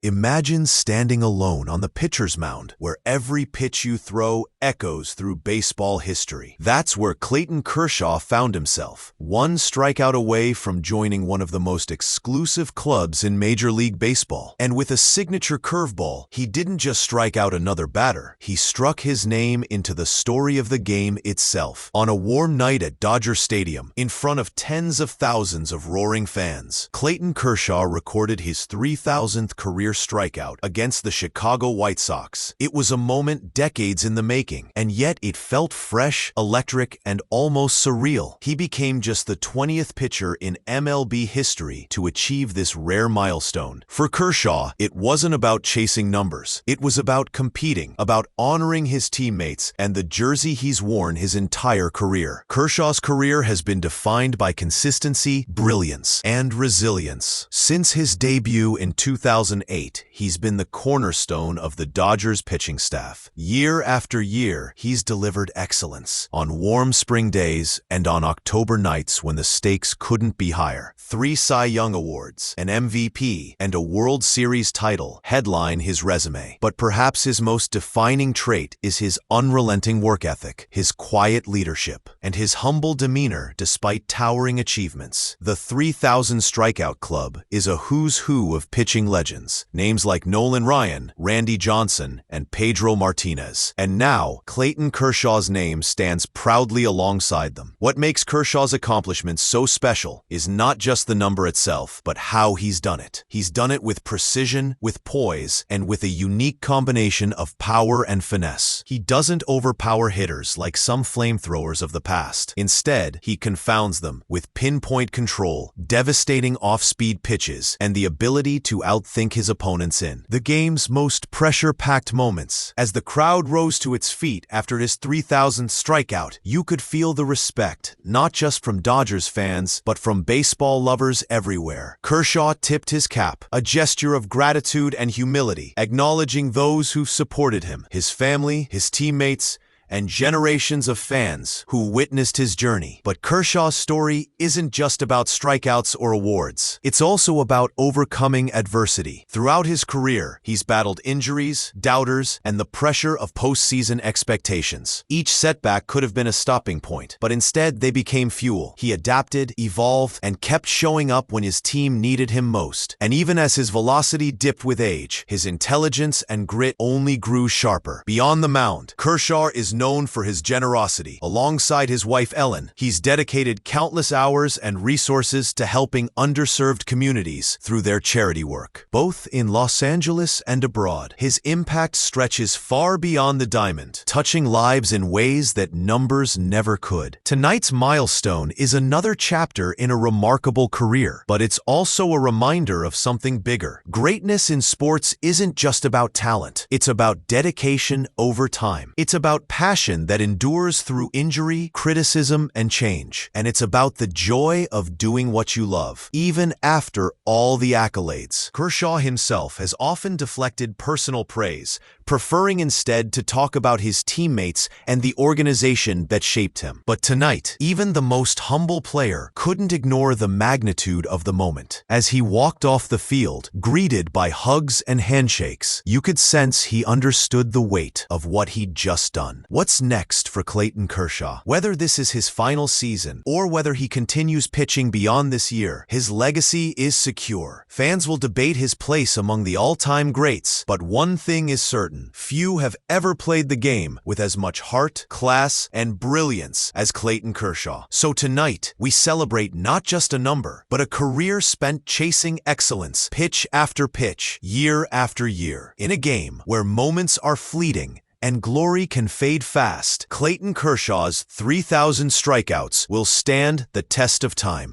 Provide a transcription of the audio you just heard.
Imagine standing alone on the pitcher's mound, where every pitch you throw echoes through baseball history. That's where Clayton Kershaw found himself, one strikeout away from joining one of the most exclusive clubs in Major League Baseball. And with a signature curveball, he didn't just strike out another batter, he struck his name into the story of the game itself. On a warm night at Dodger Stadium, in front of tens of thousands of roaring fans, Clayton Kershaw recorded his 3,000th career strikeout against the Chicago White Sox. It was a moment decades in the making, and yet it felt fresh, electric, and almost surreal. He became just the 20th pitcher in MLB history to achieve this rare milestone. For Kershaw, it wasn't about chasing numbers. It was about competing, about honoring his teammates and the jersey he's worn his entire career. Kershaw's career has been defined by consistency, brilliance, and resilience. Since his debut in 2008, he's been the cornerstone of the Dodgers pitching staff. Year after year, he's delivered excellence on warm spring days and on October nights when the stakes couldn't be higher. 3 Cy Young Awards, an MVP, and a World Series title headline his resume. But perhaps his most defining trait is his unrelenting work ethic, his quiet leadership, and his humble demeanor despite towering achievements. The 3,000 Strikeout Club is a who's who of pitching legends. Names like Nolan Ryan, Randy Johnson, and Pedro Martinez. And now, Clayton Kershaw's name stands proudly alongside them. What makes Kershaw's accomplishments so special is not just the number itself, but how he's done it. He's done it with precision, with poise, and with a unique combination of power and finesse. He doesn't overpower hitters like some flamethrowers of the past. Instead, he confounds them with pinpoint control, devastating off-speed pitches, and the ability to outthink his opponents in the game's most pressure-packed moments. As the crowd rose to its feet after his 3,000th strikeout, you could feel the respect, not just from Dodgers fans, but from baseball lovers everywhere. Kershaw tipped his cap, a gesture of gratitude and humility, acknowledging those who've supported him, his family, his teammates, and generations of fans who witnessed his journey. But Kershaw's story isn't just about strikeouts or awards. It's also about overcoming adversity. Throughout his career, he's battled injuries, doubters, and the pressure of postseason expectations. Each setback could have been a stopping point, but instead they became fuel. He adapted, evolved, and kept showing up when his team needed him most. And even as his velocity dipped with age, his intelligence and grit only grew sharper. Beyond the mound, Kershaw is known for his generosity. Alongside his wife Ellen, he's dedicated countless hours and resources to helping underserved communities through their charity work. Both in Los Angeles and abroad, his impact stretches far beyond the diamond, touching lives in ways that numbers never could. Tonight's milestone is another chapter in a remarkable career, but it's also a reminder of something bigger. Greatness in sports isn't just about talent. It's about dedication over time. It's about passion that endures through injury, criticism, and change. And it's about the joy of doing what you love, even after all the accolades. Kershaw himself has often deflected personal praise, preferring instead to talk about his teammates and the organization that shaped him. But tonight, even the most humble player couldn't ignore the magnitude of the moment. As he walked off the field, greeted by hugs and handshakes, you could sense he understood the weight of what he'd just done. What's next for Clayton Kershaw? Whether this is his final season or whether he continues pitching beyond this year, his legacy is secure. Fans will debate his place among the all-time greats, but one thing is certain: few have ever played the game with as much heart, class, and brilliance as Clayton Kershaw. So tonight, we celebrate not just a number, but a career spent chasing excellence, pitch after pitch, year after year. In a game where moments are fleeting and glory can fade fast, Clayton Kershaw's 3,000 strikeouts will stand the test of time.